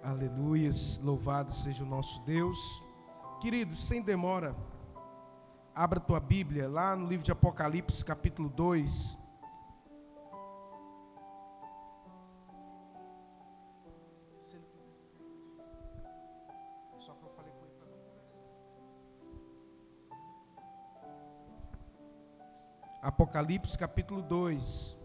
Aleluias, louvado seja o nosso Deus. Queridos, sem demora, abra tua Bíblia lá no livro de Apocalipse, capítulo 2. Só que eu falei com ele para não conversar. Apocalipse, capítulo 2.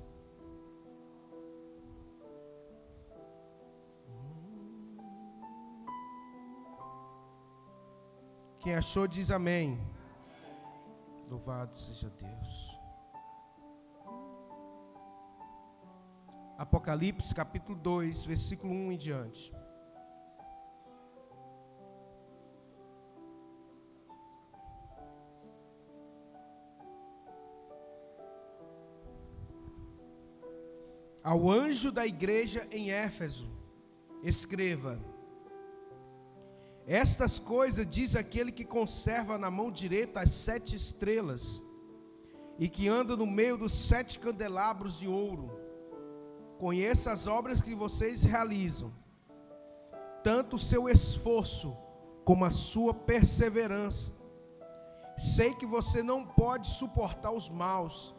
Quem achou diz amém. Louvado seja Deus. Apocalipse capítulo 2, versículo 1 em diante. Ao anjo da igreja em Éfeso, escreva: estas coisas diz aquele que conserva na mão direita as 7 estrelas e que anda no meio dos 7 candelabros de ouro. Conheça as obras que vocês realizam, tanto o seu esforço como a sua perseverança. Sei que você não pode suportar os maus,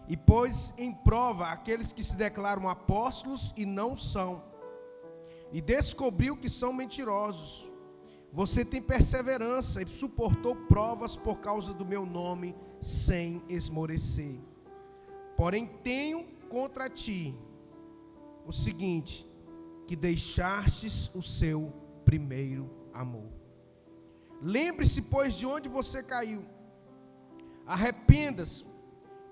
e pôs em prova aqueles que se declaram apóstolos e não são, e descobriu que são mentirosos. Você tem perseverança e suportou provas por causa do meu nome, sem esmorecer. Porém, tenho contra ti o seguinte, que deixastes o seu primeiro amor. Lembre-se, pois, de onde você caiu. Arrependa-se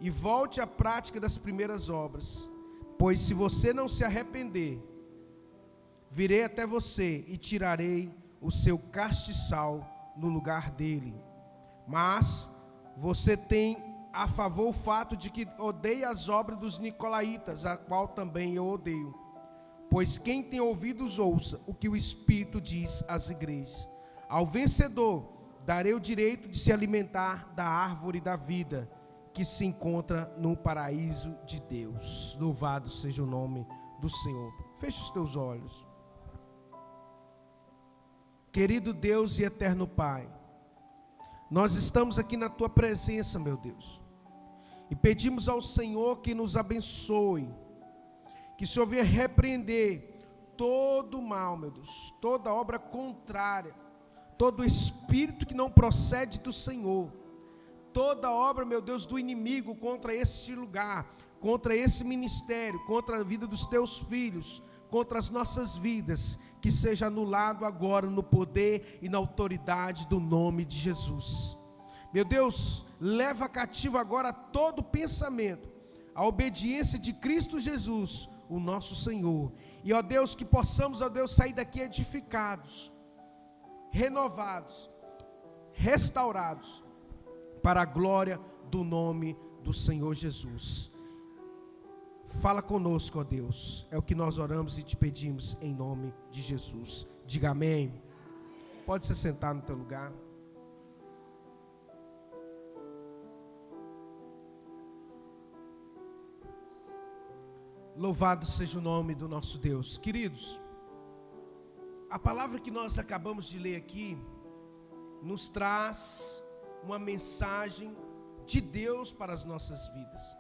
e volte à prática das primeiras obras. Pois se você não se arrepender, virei até você e tirarei o seu castiçal no lugar dele. Mas você tem a favor o fato de que odeia as obras dos nicolaítas, a qual também eu odeio. Pois quem tem ouvidos ouça o que o Espírito diz às igrejas. Ao vencedor darei o direito de se alimentar da árvore da vida, que se encontra no paraíso de Deus. Louvado seja o nome do Senhor. Feche os teus olhos. Querido Deus e eterno Pai, nós estamos aqui na Tua presença, meu Deus, e pedimos ao Senhor que nos abençoe, que o Senhor venha repreender todo o mal, meu Deus, toda obra contrária, todo espírito que não procede do Senhor, toda obra, meu Deus, do inimigo contra este lugar, contra esse ministério, contra a vida dos Teus filhos, contra as nossas vidas, que seja anulado agora no poder e na autoridade do nome de Jesus. Meu Deus, leva cativo agora todo pensamento, a obediência de Cristo Jesus, o nosso Senhor. E ó Deus, que possamos, ó Deus, sair daqui edificados, renovados, restaurados, para a glória do nome do Senhor Jesus. Fala conosco, ó Deus, é o que nós oramos e te pedimos em nome de Jesus. Diga amém. Pode se sentar no teu lugar. Louvado seja o nome do nosso Deus. Queridos, a palavra que nós acabamos de ler aqui nos traz uma mensagem de Deus para as nossas vidas.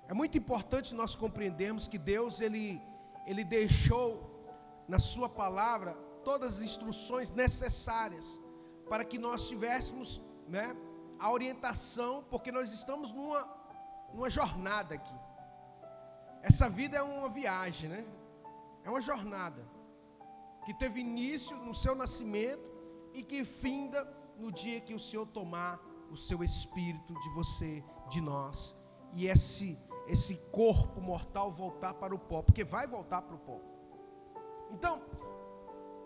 É muito importante nós compreendermos que Deus, Ele deixou na sua palavra todas as instruções necessárias para que nós tivéssemos, a orientação, porque nós estamos numa jornada aqui. Essa vida é uma viagem, É uma jornada que teve início no seu nascimento e que finda no dia que o Senhor tomar o seu espírito de você, de nós, e esse corpo mortal voltar para o pó, porque vai voltar para o pó. Então,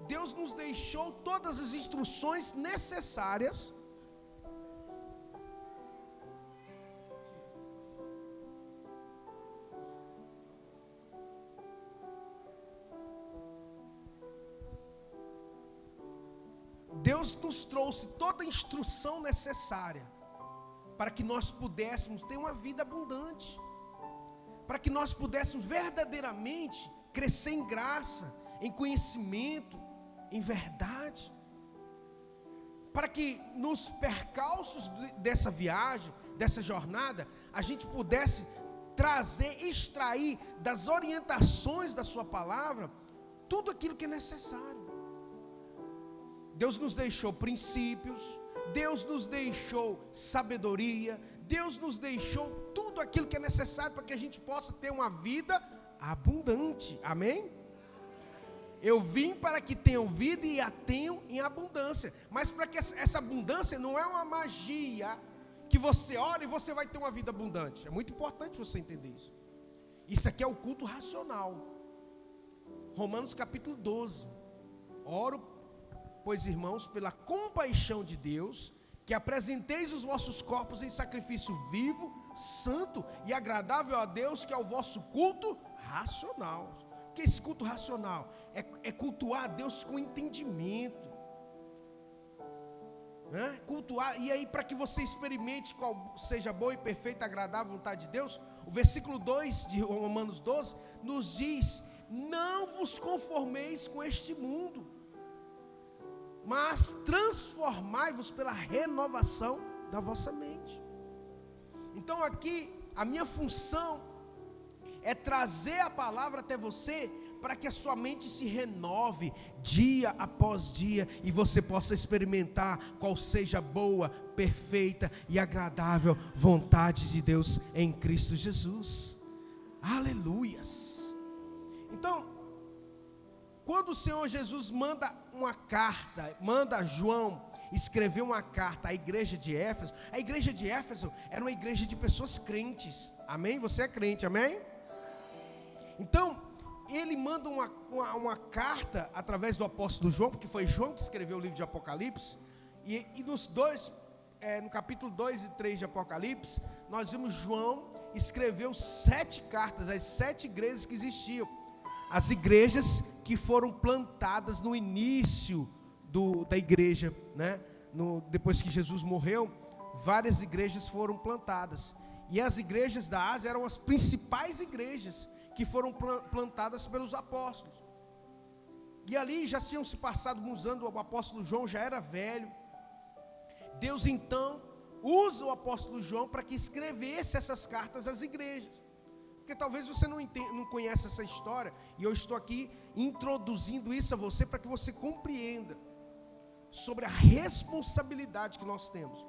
Deus nos deixou todas as instruções necessárias Deus nos trouxe toda a instrução necessária para que nós pudéssemos ter uma vida abundante, para que nós pudéssemos verdadeiramente crescer em graça, em conhecimento, em verdade. Para que nos percalços dessa viagem, dessa jornada, a gente pudesse trazer, extrair das orientações da sua palavra, tudo aquilo que é necessário. Deus nos deixou princípios, Deus nos deixou sabedoria, Deus nos deixou tudo aquilo que é necessário para que a gente possa ter uma vida abundante, amém? Eu vim para que tenham vida e a tenham em abundância, mas para que essa abundância não é uma magia, que você ora e você vai ter uma vida abundante. É muito importante você entender isso. Isso aqui é o culto racional. Romanos capítulo 12. Oro, pois irmãos, pela compaixão de Deus, que apresenteis os vossos corpos em sacrifício vivo, santo e agradável a Deus, que é o vosso culto racional. O que é esse culto racional? É cultuar a Deus com entendimento. Cultuar, e aí para que você experimente qual seja boa e perfeita, agradável vontade de Deus, o versículo 2 de Romanos 12 nos diz: não vos conformeis com este mundo, mas transformai-vos pela renovação da vossa mente. Então aqui a minha função é trazer a palavra até você, para que a sua mente se renove dia após dia, e você possa experimentar qual seja a boa, perfeita e agradável vontade de Deus em Cristo Jesus. Aleluias. Então, quando o Senhor Jesus manda uma carta, manda João escrever uma carta à igreja de Éfeso, a igreja de Éfeso era uma igreja de pessoas crentes, amém? Você é crente, amém? Então, ele manda uma carta através do apóstolo João, porque foi João que escreveu o livro de Apocalipse, e nos dois, no capítulo 2 e 3 de Apocalipse, nós vimos João escreveu 7 cartas às 7 igrejas que existiam, as igrejas que foram plantadas no início da igreja, né? Depois que Jesus morreu, várias igrejas foram plantadas, e as igrejas da Ásia eram as principais igrejas que foram plantadas pelos apóstolos. E ali já tinham se passado alguns anos, o apóstolo João já era velho. Deus então usa o apóstolo João para que escrevesse essas cartas às igrejas. Porque talvez você não conheça essa história, e eu estou aqui introduzindo isso a você para que você compreenda sobre a responsabilidade que nós temos.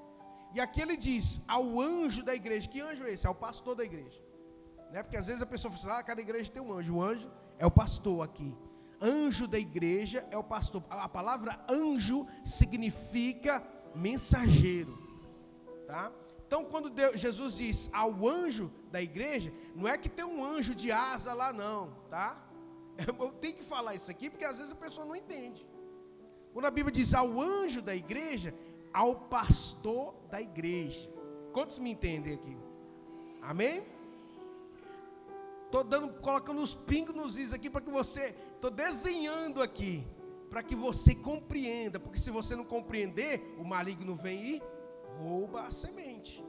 E aqui ele diz ao anjo da igreja. Que anjo é esse? É o pastor da igreja. Porque às vezes a pessoa fala assim: cada igreja tem um anjo. O anjo é o pastor aqui. Anjo da igreja é o pastor. A palavra anjo significa mensageiro, tá? Então quando Jesus diz ao anjo da igreja, não é que tem um anjo de asa lá não, tá? Eu tenho que falar isso aqui porque às vezes a pessoa não entende. Quando a Bíblia diz ao anjo da igreja, ao pastor da igreja. Quantos me entendem aqui? Amém? Estou colocando os pingos nos is aqui para que você, estou desenhando aqui, para que você compreenda, porque se você não compreender, o maligno vem e rouba a semente.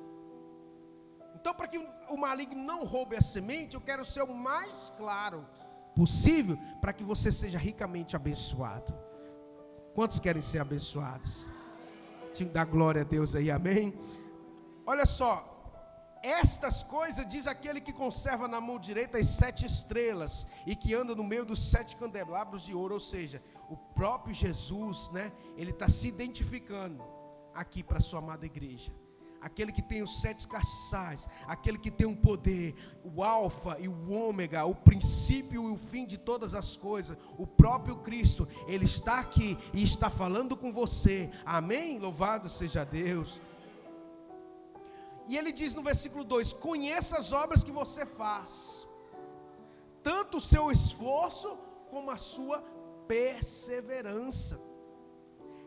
Então, para que o maligno não roube a semente, eu quero ser o mais claro possível, para que você seja ricamente abençoado. Quantos querem ser abençoados? Time da glória a Deus aí, amém? Olha só. Estas coisas diz aquele que conserva na mão direita as 7 estrelas e que anda no meio dos 7 candelabros de ouro. Ou seja, o próprio Jesus, né? Ele está se identificando aqui para a sua amada igreja. Aquele que tem os 7 castiçais, aquele que tem um poder, o alfa e o ômega, o princípio e o fim de todas as coisas, o próprio Cristo, Ele está aqui e está falando com você, amém? Louvado seja Deus. E ele diz no versículo 2: conheça as obras que você faz, tanto o seu esforço como a sua perseverança.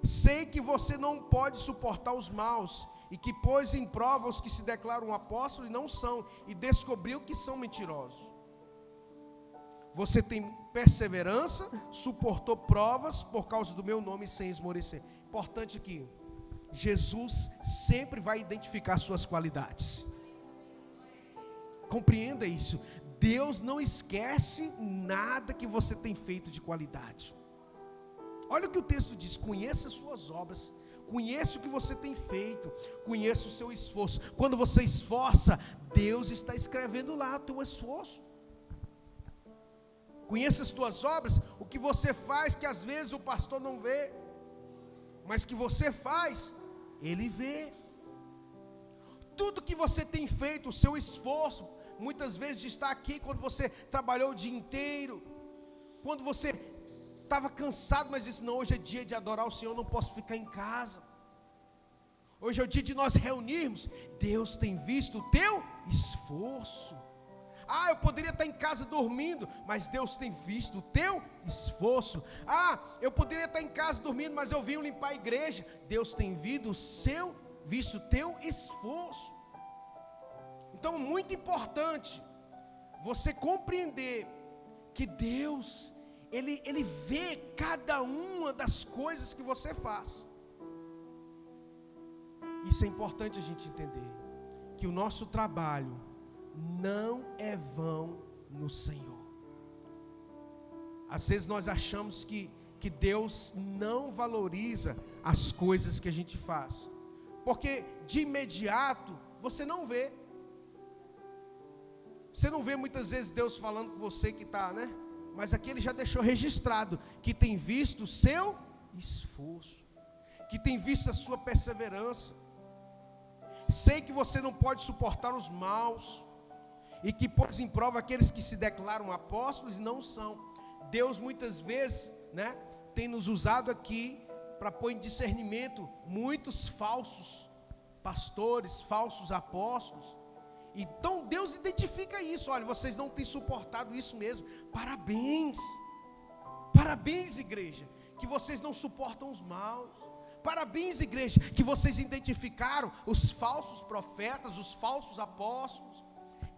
Sei que você não pode suportar os maus, e que pôs em prova os que se declaram apóstolos e não são, e descobriu que são mentirosos. Você tem perseverança, suportou provas por causa do meu nome sem esmorecer. Importante aqui, Jesus sempre vai identificar suas qualidades. Compreenda isso. Deus não esquece nada que você tem feito de qualidade. Olha o que o texto diz: conheça as suas obras, conheça o que você tem feito, conheça o seu esforço. Quando você esforça, Deus está escrevendo lá o teu esforço. Conheça as tuas obras, o que você faz que às vezes o pastor não vê, mas que você faz, ele vê. Tudo que você tem feito, o seu esforço, muitas vezes de estar aqui, quando você trabalhou o dia inteiro, quando você estava cansado, mas disse: não, hoje é dia de adorar o Senhor, não posso ficar em casa. Hoje é o dia de nós reunirmos. Deus tem visto o teu esforço. Eu poderia estar em casa dormindo, mas Deus tem visto o teu esforço. Eu poderia estar em casa dormindo, mas eu vim limpar a igreja. Deus tem visto o teu esforço. Então, muito importante você compreender que Deus, Ele vê cada uma das coisas que você faz. Isso é importante a gente entender, que o nosso trabalho não é vão no Senhor. Às vezes nós achamos que Deus não valoriza as coisas que a gente faz, porque de imediato você não vê. Você não vê muitas vezes Deus falando com você que está, né? Mas aqui Ele já deixou registrado que tem visto o seu esforço, que tem visto a sua perseverança. Sei que você não pode suportar os maus, e que pôs em prova aqueles que se declaram apóstolos e não são. Deus muitas vezes, né, tem nos usado aqui para pôr em discernimento muitos falsos pastores, falsos apóstolos. Então Deus identifica isso: olha, vocês não têm suportado isso mesmo. Parabéns, parabéns, igreja, que vocês não suportam os maus. Parabéns, igreja, que vocês identificaram os falsos profetas, os falsos apóstolos.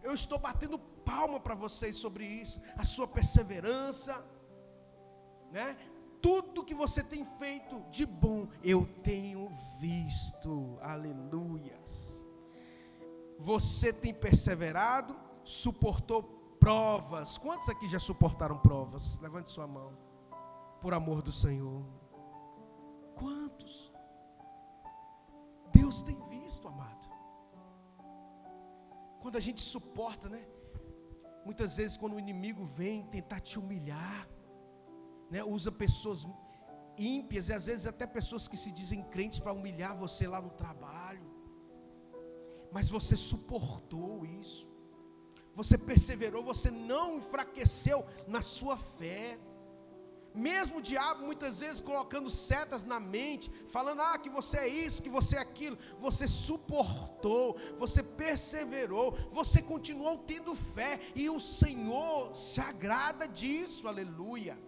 Eu estou batendo palma para vocês sobre isso, a sua perseverança, né? Tudo que você tem feito de bom, eu tenho visto, aleluias. Você tem perseverado, suportou provas. Quantos aqui já suportaram provas? Levante sua mão, por amor do Senhor. Quantos? Deus tem visto, amado. Quando a gente suporta, né? Muitas vezes quando o inimigo vem tentar te humilhar, né? Usa pessoas ímpias e às vezes até pessoas que se dizem crentes para humilhar você lá no trabalho. Mas você suportou isso. Você perseverou, você não enfraqueceu na sua fé. Mesmo o diabo muitas vezes colocando setas na mente, falando que você é isso, que você é aquilo, você suportou, você perseverou, você continuou tendo fé, e o Senhor se agrada disso, aleluia.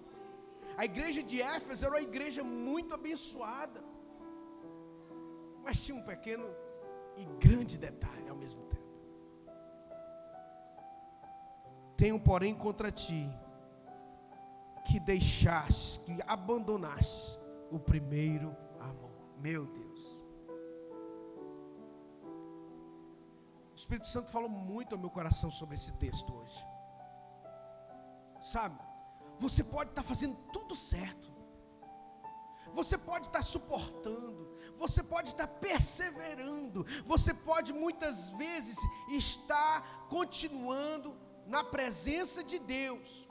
A igreja de Éfeso era uma igreja muito abençoada, mas tinha um pequeno e grande detalhe ao mesmo tempo. Tenho, porém, contra ti, que deixaste, que abandonaste o primeiro amor. Meu Deus. O Espírito Santo falou muito ao meu coração sobre esse texto hoje. Sabe, você pode estar fazendo tudo certo, você pode estar suportando, você pode estar perseverando, você pode muitas vezes estar continuando na presença de Deus.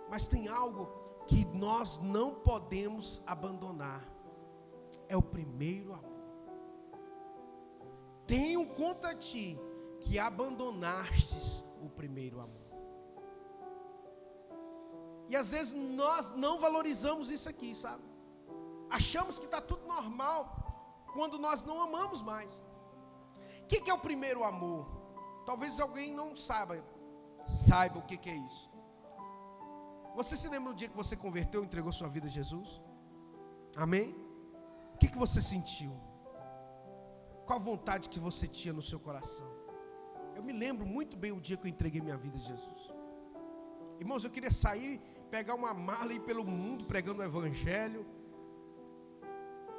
Mas tem algo que nós não podemos abandonar: é o primeiro amor. Tenho contra ti que abandonastes o primeiro amor. E às vezes nós não valorizamos isso aqui, sabe? Achamos que está tudo normal quando nós não amamos mais. O que é o primeiro amor? Talvez alguém não saiba o que é isso. Você se lembra do dia que você converteu e entregou sua vida a Jesus? Amém? O que você sentiu? Qual a vontade que você tinha no seu coração? Eu me lembro muito bem o dia que eu entreguei minha vida a Jesus. Irmãos, eu queria sair, pegar uma mala e ir pelo mundo pregando o evangelho,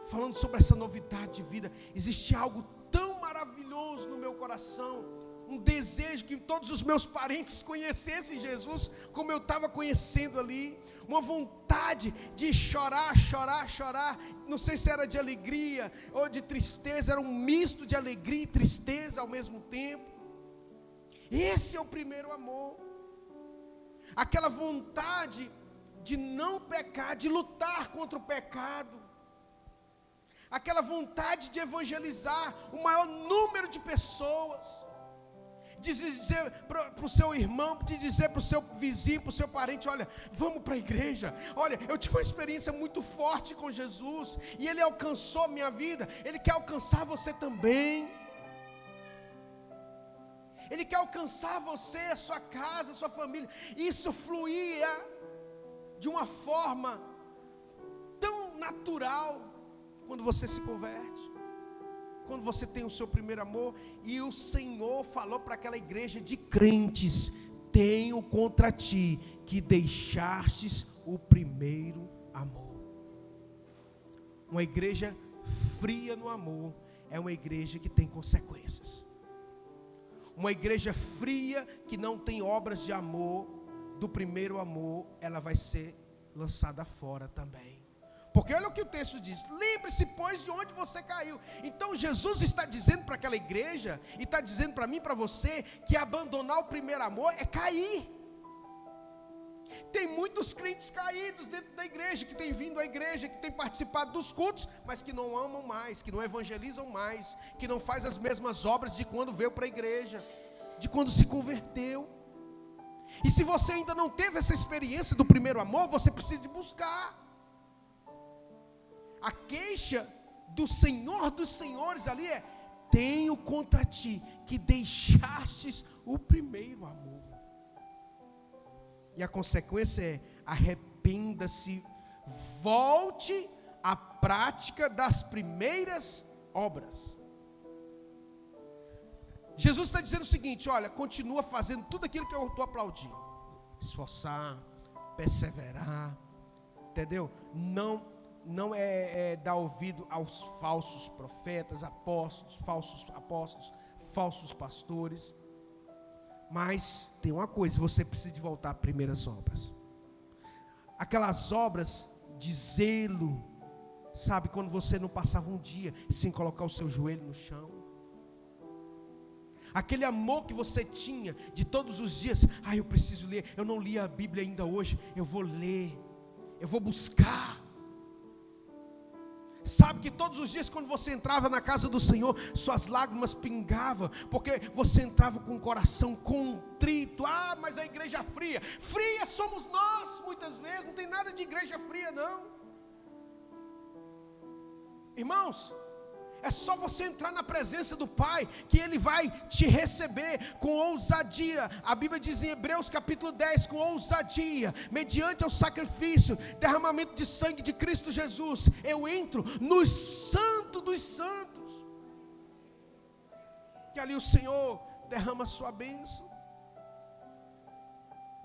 falando sobre essa novidade de vida. Existia algo tão maravilhoso no meu coração, um desejo que todos os meus parentes conhecessem Jesus, como eu estava conhecendo ali, uma vontade de chorar, não sei se era de alegria ou de tristeza, era um misto de alegria e tristeza ao mesmo tempo. Esse é o primeiro amor, aquela vontade de não pecar, de lutar contra o pecado, aquela vontade de evangelizar o maior número de pessoas, de dizer para o seu irmão, de dizer para o seu vizinho, para o seu parente: olha, vamos para a igreja, olha, eu tive uma experiência muito forte com Jesus, e Ele alcançou a minha vida, Ele quer alcançar você também, Ele quer alcançar você, a sua casa, a sua família. Isso fluía de uma forma tão natural, quando você se converte, quando você tem o seu primeiro amor. E o Senhor falou para aquela igreja de crentes: tenho contra ti que deixastes o primeiro amor. Uma igreja fria no amor é uma igreja que tem consequências. Uma igreja fria que não tem obras de amor, do primeiro amor, ela vai ser lançada fora também. Porque olha o que o texto diz: lembre-se, pois, de onde você caiu. Então Jesus está dizendo para aquela igreja, e está dizendo para mim e para você, que abandonar o primeiro amor é cair. Tem muitos crentes caídos dentro da igreja, que têm vindo à igreja, que têm participado dos cultos, mas que não amam mais, que não evangelizam mais, que não faz as mesmas obras de quando veio para a igreja, de quando se converteu. E se você ainda não teve essa experiência do primeiro amor, você precisa de buscar. A queixa do Senhor dos Senhores ali é: tenho contra ti que deixastes o primeiro amor. E a consequência é: arrependa-se, volte à prática das primeiras obras. Jesus está dizendo o seguinte: olha, continua fazendo tudo aquilo que eu estou aplaudindo, esforçar, perseverar, entendeu? Não é dar ouvido aos falsos profetas, falsos apóstolos, falsos pastores. Mas tem uma coisa: você precisa de voltar às primeiras obras. Aquelas obras de zelo, sabe, quando você não passava um dia sem colocar o seu joelho no chão. Aquele amor que você tinha de todos os dias: eu preciso ler, eu não li a Bíblia ainda hoje, eu vou ler, eu vou buscar. Sabe que todos os dias, quando você entrava na casa do Senhor, suas lágrimas pingavam, porque você entrava com o coração contrito. Mas a igreja fria somos nós muitas vezes. Não tem nada de igreja fria não, irmãos. É só você entrar na presença do Pai, que Ele vai te receber com ousadia. A Bíblia diz em Hebreus capítulo 10, com ousadia, mediante o sacrifício, derramamento de sangue de Cristo Jesus, eu entro no santo dos santos, que ali o Senhor derrama a sua bênção.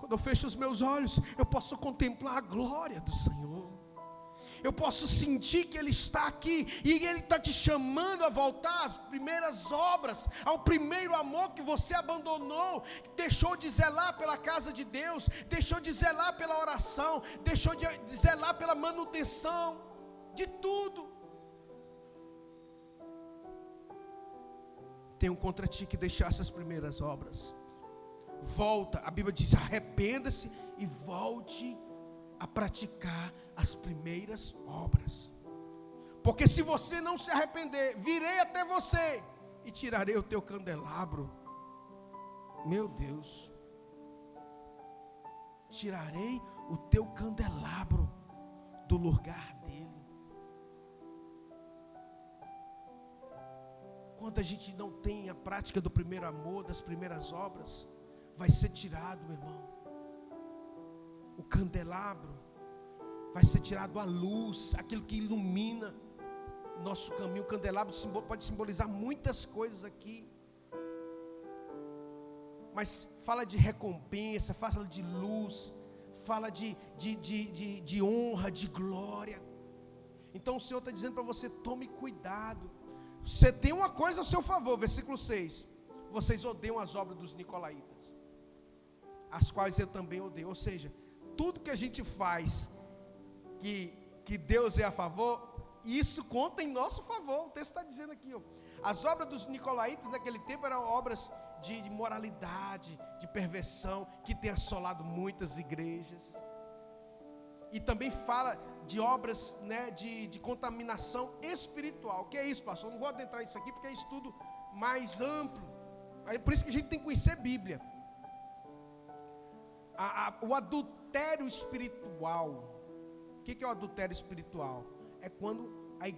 Quando eu fecho os meus olhos, eu posso contemplar a glória do Senhor. Eu posso sentir que Ele está aqui, e Ele está te chamando a voltar às primeiras obras, ao primeiro amor que você abandonou, deixou de zelar pela casa de Deus, deixou de zelar pela oração, deixou de zelar pela manutenção de tudo. Tenho contra ti que deixasse as primeiras obras. Volta, a Bíblia diz: arrependa-se e volte a praticar as primeiras obras. Porque se você não se arrepender, virei até você e tirarei o teu candelabro. Meu Deus, tirarei o teu candelabro do lugar dele. Quando a gente não tem a prática do primeiro amor, das primeiras obras, vai ser tirado, meu irmão, o candelabro, vai ser tirado a luz, aquilo que ilumina nosso caminho. O candelabro pode simbolizar muitas coisas aqui, mas fala de recompensa, fala de luz, fala de honra, de glória. Então o Senhor está dizendo para você: tome cuidado. Você tem uma coisa a seu favor, versículo 6: vocês odeiam as obras dos nicolaítas, as quais eu também odeio. Ou seja, tudo que a gente faz que Deus é a favor, isso conta em nosso favor. O texto está dizendo aqui, ó. As obras dos nicolaítas naquele tempo eram obras de moralidade, de perversão, que tem assolado muitas igrejas. E também fala de obras, né, de contaminação espiritual. O que é isso, pastor? Eu não vou adentrar nisso aqui porque é estudo mais amplo. É por isso que a gente tem que conhecer Bíblia. O adultério espiritual. O que é o adultério espiritual? É quando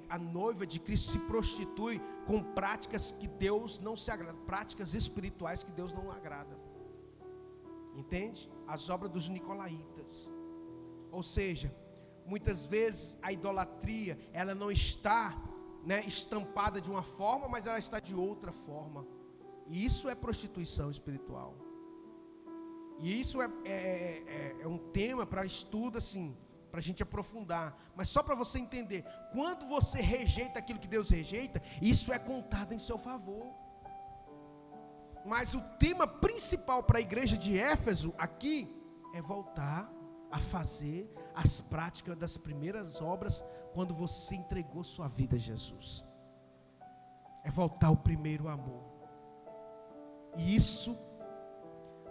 a noiva de Cristo se prostitui com práticas que Deus não se agrada, práticas espirituais que Deus não agrada. Entende? As obras dos nicolaítas. Ou seja, muitas vezes a idolatria, ela não está, né, estampada de uma forma, mas ela está de outra forma. E isso é prostituição espiritual. E isso é um tema para estudo, assim, para a gente aprofundar. Mas só para você entender, quando você rejeita aquilo que Deus rejeita, isso é contado em seu favor. Mas o tema principal para a igreja de Éfeso aqui é voltar a fazer as práticas das primeiras obras quando você entregou sua vida a Jesus. É voltar ao primeiro amor. E isso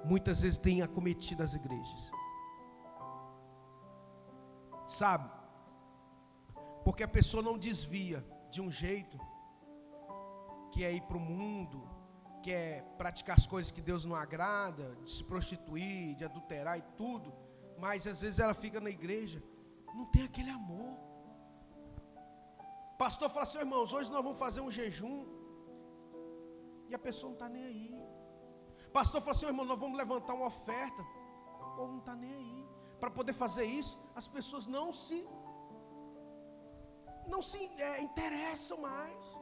muitas vezes tem acometido as igrejas. Sabe? Porque a pessoa não desvia de um jeito, que é ir para o mundo, que é praticar as coisas que Deus não agrada, de se prostituir, de adulterar e tudo, mas às vezes ela fica na igreja, não tem aquele amor. O pastor fala assim: irmãos, hoje nós vamos fazer um jejum, e a pessoa não está nem aí. O pastor fala assim: irmão, nós vamos levantar uma oferta, o povo não está nem aí. Para poder fazer isso, as pessoas não se interessam mais.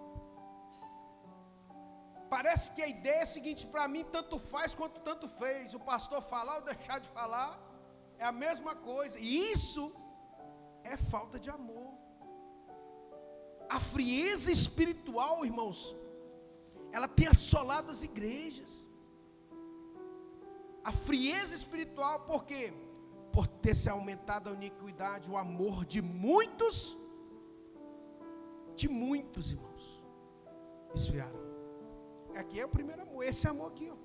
Parece que a ideia é a seguinte: para mim tanto faz quanto tanto fez. O pastor falar ou deixar de falar é a mesma coisa. E isso é falta de amor. A frieza espiritual, irmãos, ela tem assolado as igrejas. A frieza espiritual, por quê? Por ter se aumentado a iniquidade, o amor de muitos, irmãos, esfriaram. Aqui é o primeiro amor, esse amor aqui, ó.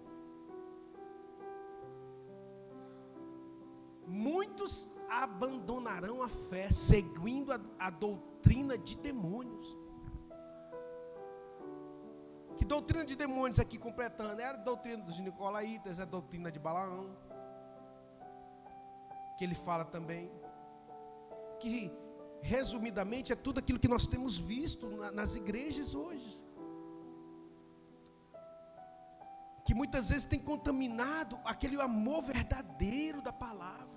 Muitos abandonarão a fé, seguindo a doutrina de demônios. Que doutrina de demônios aqui completando? Era a doutrina dos nicolaítas, é a doutrina de Balaão, que ele fala também, que resumidamente é tudo aquilo que nós temos visto nas igrejas hoje, que muitas vezes tem contaminado aquele amor verdadeiro da palavra.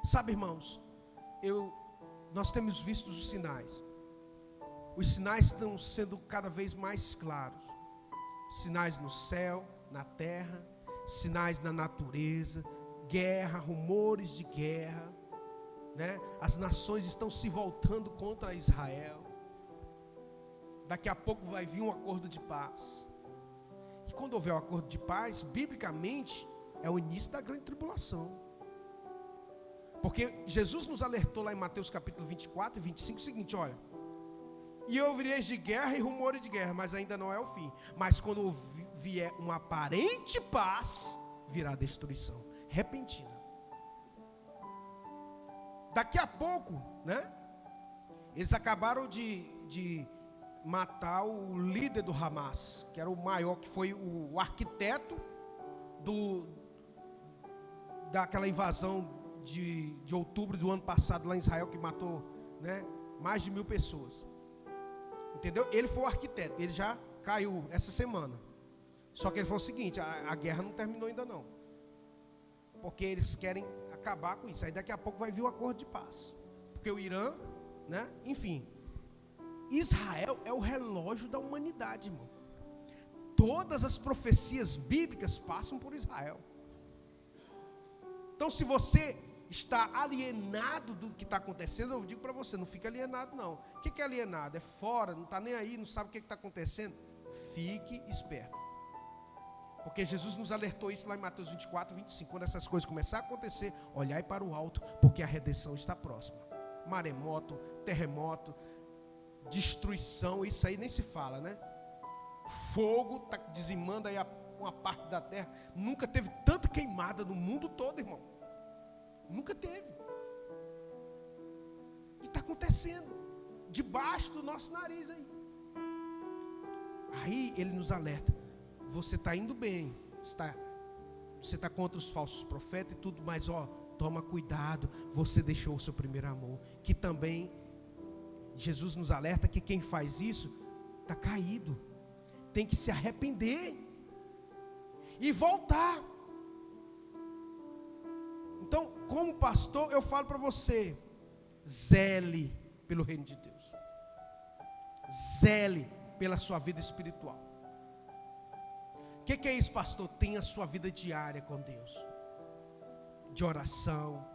Sabe, irmãos, nós temos visto os sinais estão sendo cada vez mais claros, sinais no céu, na terra, sinais na natureza, guerra, rumores de guerra, né? As nações estão se voltando contra Israel. Daqui a pouco vai vir um acordo de paz. E quando houver um acordo de paz, biblicamente, é o início da grande tribulação. Porque Jesus nos alertou lá em Mateus capítulo 24 e 25 o seguinte: olha, e ouvireis de guerra e rumores de guerra, mas ainda não é o fim. Mas quando vier uma aparente paz, virá destruição repentina. Daqui a pouco, né? Eles acabaram de matar o líder do Hamas, que era o maior, que foi o arquiteto daquela invasão de outubro do ano passado lá em Israel, que matou, né, mais de 1000 pessoas. Entendeu? Ele foi o arquiteto, ele já caiu essa semana. Só que ele falou o seguinte: a guerra não terminou ainda não, porque eles querem acabar com isso. Aí daqui a pouco vai vir um acordo de paz, porque o Irã, né? Enfim, Israel é o relógio da humanidade, irmão. Todas as profecias bíblicas passam por Israel. Então, se você está alienado do que está acontecendo, eu digo para você: não fica alienado não. O que é alienado? É fora, não está nem aí, não sabe o que está acontecendo. Fique esperto. Porque Jesus nos alertou isso lá em Mateus 24, 25. Quando essas coisas começarem a acontecer, olhai para o alto, porque a redenção está próxima. Maremoto, terremoto, destruição, isso aí nem se fala, né? Fogo está dizimando aí uma parte da terra. Nunca teve tanta queimada no mundo todo, irmão. Nunca teve. E está acontecendo debaixo do nosso nariz aí. Aí ele nos alerta: você está indo bem, você está contra os falsos profetas e tudo, mas toma cuidado, você deixou o seu primeiro amor. Que também Jesus nos alerta que quem faz isso está caído, tem que se arrepender e voltar. Então, como pastor, eu falo para você: zele pelo reino de Deus, zele pela sua vida espiritual. O que é isso, pastor? Tenha a sua vida diária com Deus, de oração,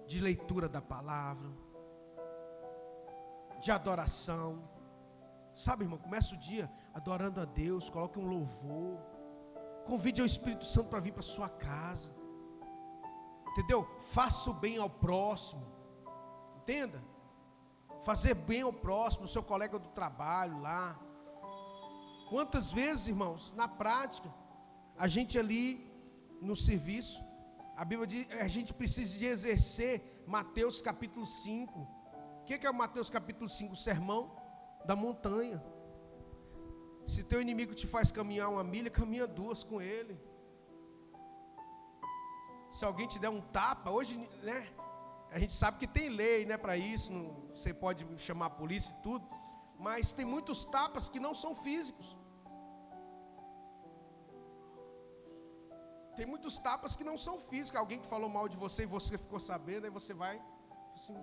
de leitura da palavra, de adoração. Sabe, irmão, começa o dia adorando a Deus, coloque um louvor, convide o Espírito Santo para vir para sua casa, entendeu? Faça o bem ao próximo, entenda? Fazer bem ao próximo, o seu colega do trabalho lá. Quantas vezes, irmãos, na prática, a gente ali no serviço, a Bíblia diz, a gente precisa de exercer Mateus capítulo 5. O que é o Mateus capítulo 5? O sermão da montanha. Se teu inimigo te faz caminhar 1 milha, caminha 2 com ele. Se alguém te der um tapa, hoje, né? A gente sabe que tem lei, né, para isso, você pode chamar a polícia e tudo, mas tem muitos tapas que não são físicos. Tem muitos tapas que não são físicos. Alguém que falou mal de você e você ficou sabendo, aí você vai, assim,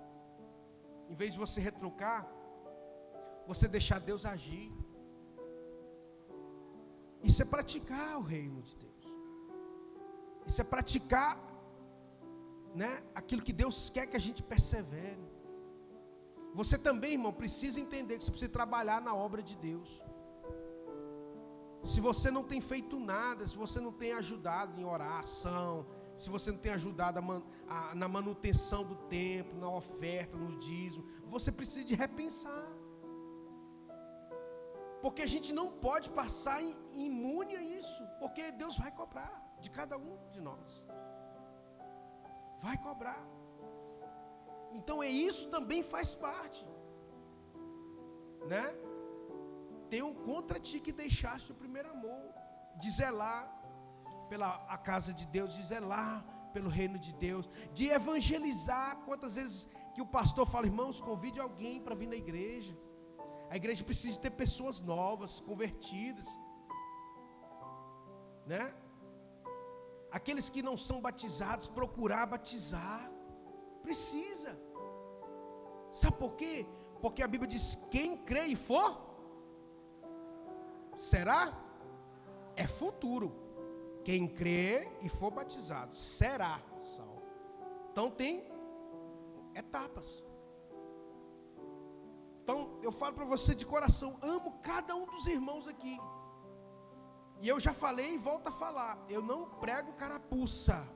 em vez de você retrucar, você deixar Deus agir. Isso é praticar o reino de Deus. Isso é praticar, né, aquilo que Deus quer que a gente persevere. Você também, irmão, precisa entender que você precisa trabalhar na obra de Deus. Se você não tem feito nada, se você não tem ajudado em oração, se você não tem ajudado na manutenção do templo, na oferta, no dízimo, você precisa de repensar. Porque a gente não pode passar imune a isso, porque Deus vai cobrar de cada um de nós. Vai cobrar. Então isso também faz parte, né? Tem um contra ti que deixaste o primeiro amor, de zelar pela a casa de Deus, de zelar pelo reino de Deus, de evangelizar. Quantas vezes que o pastor fala: irmãos, convide alguém para vir na igreja. A igreja precisa ter pessoas novas, convertidas, né? Aqueles que não são batizados, procurar batizar. Precisa. Sabe por quê? Porque a Bíblia diz: quem crê e for, será? É futuro. Quem crê e for batizado, será salvo. Então tem etapas. Então eu falo para você de coração, amo cada um dos irmãos aqui. E eu já falei e volto a falar, eu não prego carapuça.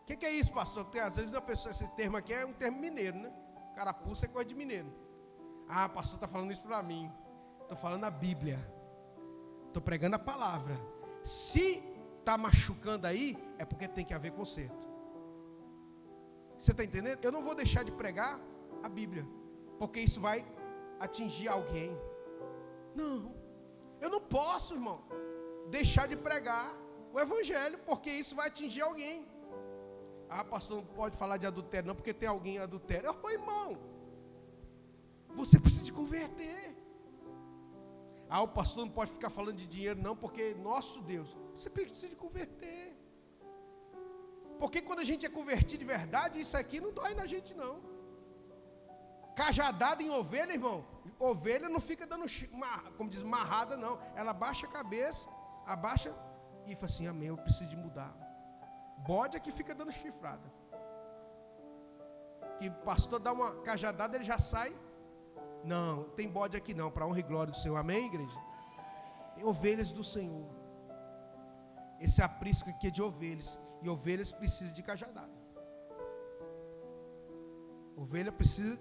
O que é isso, pastor? Porque às vezes a pessoa, esse termo aqui é um termo mineiro, né? Carapuça é coisa de mineiro. Ah, pastor está falando isso para mim. Estou falando a Bíblia. Estou pregando a palavra. Se está machucando aí, é porque tem que haver conserto. Você está entendendo? Eu não vou deixar de pregar a Bíblia, porque isso vai atingir alguém. Não. Eu não posso, irmão, deixar de pregar o Evangelho, porque isso vai atingir alguém. Ah, pastor, não pode falar de adultério não, porque tem alguém em adultério. Oh, irmão, você precisa de converter. Ah, o pastor não pode ficar falando de dinheiro não, porque nosso Deus, você precisa de converter. Porque quando a gente é convertido de verdade, isso aqui não dói na gente não. Cajadada em ovelha, irmão, ovelha não fica dando, como diz, marrada não. Ela baixa a cabeça, abaixa e fala assim: amém, eu preciso de mudar. Bode é que fica dando chifrada. Que o pastor dá uma cajadada, ele já sai. Não, tem bode aqui não, para honra e glória do Senhor, amém, igreja? Tem ovelhas do Senhor. Esse aprisco aqui é de ovelhas. E ovelhas precisam de cajadada. Ovelha precisa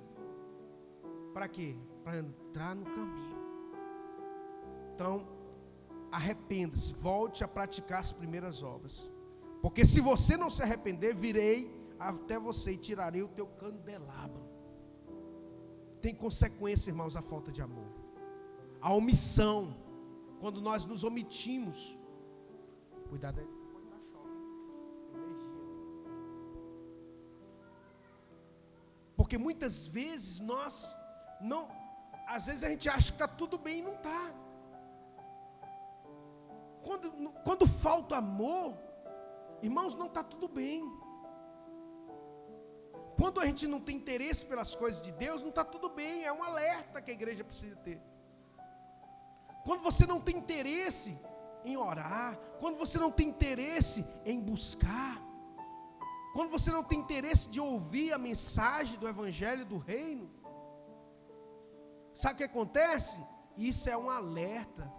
para quê? Para entrar no caminho. Então, arrependa-se, volte a praticar as primeiras obras. Porque se você não se arrepender, virei até você e tirarei o teu candelabro. Tem consequência, irmãos, a falta de amor. A omissão, quando nós nos omitimos. Cuidado aí. Porque muitas vezes nós não, às vezes a gente acha que está tudo bem e não está. Quando falta amor, irmãos, não está tudo bem. Quando a gente não tem interesse pelas coisas de Deus, não está tudo bem. É um alerta que a igreja precisa ter. Quando você não tem interesse em orar, quando você não tem interesse em buscar, quando você não tem interesse de ouvir a mensagem do Evangelho do Reino, sabe o que acontece? Isso é um alerta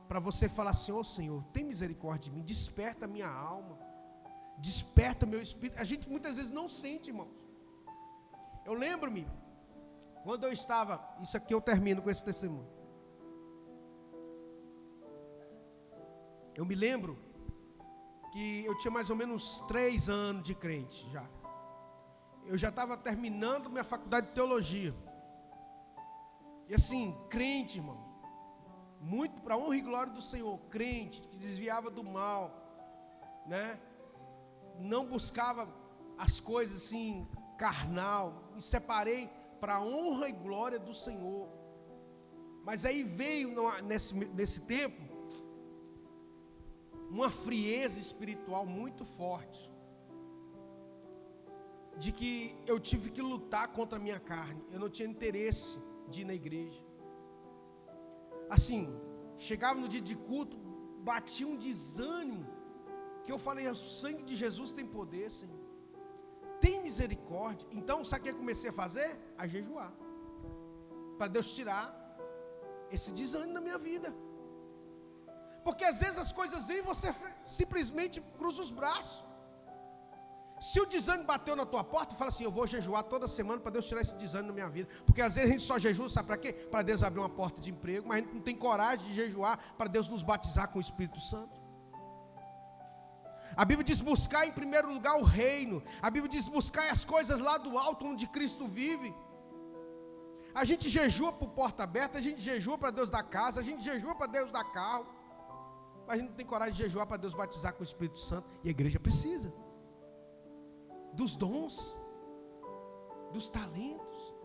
para você falar assim: ô Senhor, tem misericórdia de mim, desperta a minha alma, desperta meu espírito. A gente muitas vezes não sente, irmãos. Eu lembro-me, quando eu estava, isso aqui eu termino com esse testemunho. Eu me lembro que eu tinha mais ou menos 3 anos de crente já. Eu já estava terminando minha faculdade de teologia. E assim, crente, irmão, muito para a honra e glória do Senhor, crente, que desviava do mal, né? Não buscava as coisas assim, carnal, me separei para a honra e glória do Senhor. Mas aí veio nesse tempo uma frieza espiritual muito forte, de que eu tive que lutar contra a minha carne. Eu não tinha interesse de ir na igreja. Assim, chegava no dia de culto, batia um desânimo, que eu falei: o sangue de Jesus tem poder, Senhor, tem misericórdia. Então, sabe o que eu comecei a fazer? A jejuar, para Deus tirar esse desânimo da minha vida. Porque às vezes as coisas vêm e você simplesmente cruza os braços. Se o desânimo bateu na tua porta, fala assim: eu vou jejuar toda semana para Deus tirar esse desânimo da minha vida. Porque às vezes a gente só jejua, sabe para quê? Para Deus abrir uma porta de emprego, mas a gente não tem coragem de jejuar para Deus nos batizar com o Espírito Santo. A Bíblia diz: buscar em primeiro lugar o reino. A Bíblia diz: buscar as coisas lá do alto, onde Cristo vive. A gente jejua por porta aberta, a gente jejua para Deus dar casa, a gente jejua para Deus dar carro, mas a gente não tem coragem de jejuar para Deus batizar com o Espírito Santo. E a igreja precisa dos dons, dos talentos.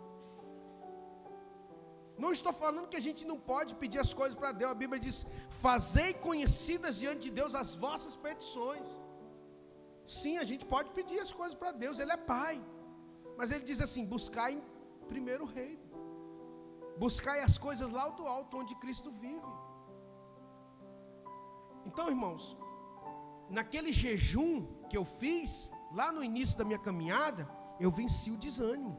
Não estou falando que a gente não pode pedir as coisas para Deus. A Bíblia diz: fazei conhecidas diante de Deus as vossas petições. Sim, a gente pode pedir as coisas para Deus, Ele é Pai. Mas Ele diz assim: buscai em primeiro o reino, buscai as coisas lá do alto, onde Cristo vive. Então, irmãos, naquele jejum que eu fiz, lá no início da minha caminhada, eu venci o desânimo.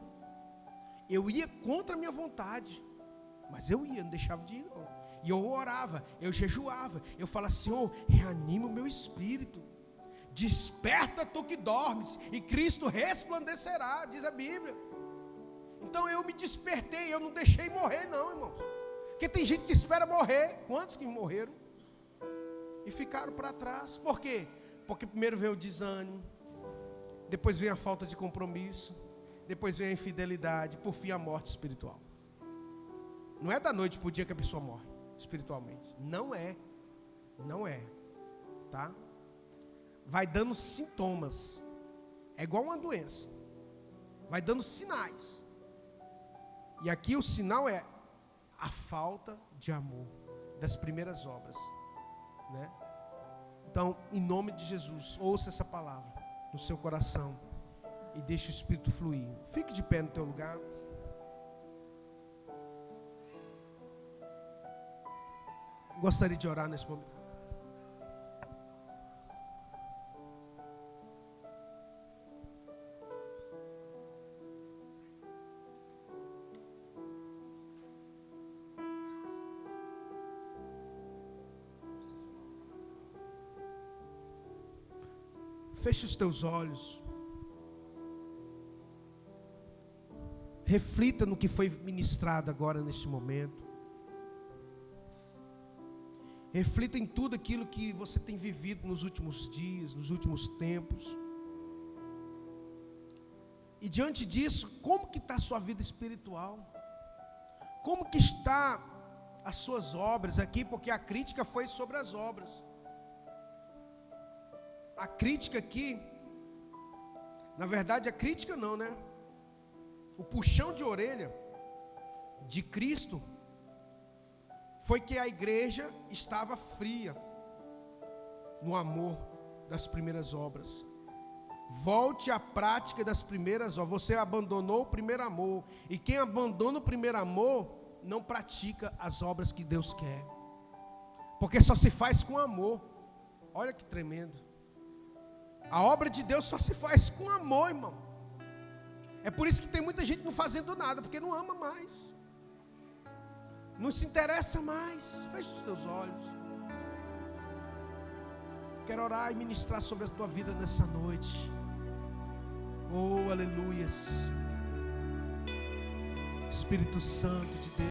Eu ia contra a minha vontade, mas eu ia, não deixava de ir não. E eu orava, eu jejuava, eu falava: Senhor, reanima o meu espírito, desperta tu que dormes, e Cristo resplandecerá, diz a Bíblia. Então eu me despertei, eu não deixei morrer não, irmãos. Porque tem gente que espera morrer. Quantos que morreram e ficaram para trás? Por quê? Porque primeiro veio o desânimo, depois vem a falta de compromisso, depois vem a infidelidade, por fim a morte espiritual. Não é da noite para o dia que a pessoa morre espiritualmente. Não é, tá? Vai dando sintomas. É igual uma doença, vai dando sinais. E aqui o sinal é a falta de amor das primeiras obras, né? Então, em nome de Jesus, ouça essa palavra no seu coração e deixe o Espírito fluir. Fique de pé no teu lugar. Gostaria de orar nesse momento. Feche os teus olhos. Reflita no que foi ministrado agora neste momento. Reflita em tudo aquilo que você tem vivido nos últimos dias, nos últimos tempos. E diante disso, como que está a sua vida espiritual? Como que está as suas obras aqui? Porque a crítica foi sobre as obras. A crítica aqui, na verdade a crítica não, né? O puxão de orelha de Cristo foi que a igreja estava fria no amor das primeiras obras. Volte à prática das primeiras obras. Você abandonou o primeiro amor. E quem abandona o primeiro amor não pratica as obras que Deus quer. Porque só se faz com amor. Olha que tremendo. A obra de Deus só se faz com amor, irmão. É por isso que tem muita gente não fazendo nada, porque não ama mais. Não se interessa mais. Feche os teus olhos. Quero orar e ministrar sobre a tua vida nessa noite. Oh, aleluias. Espírito Santo de Deus.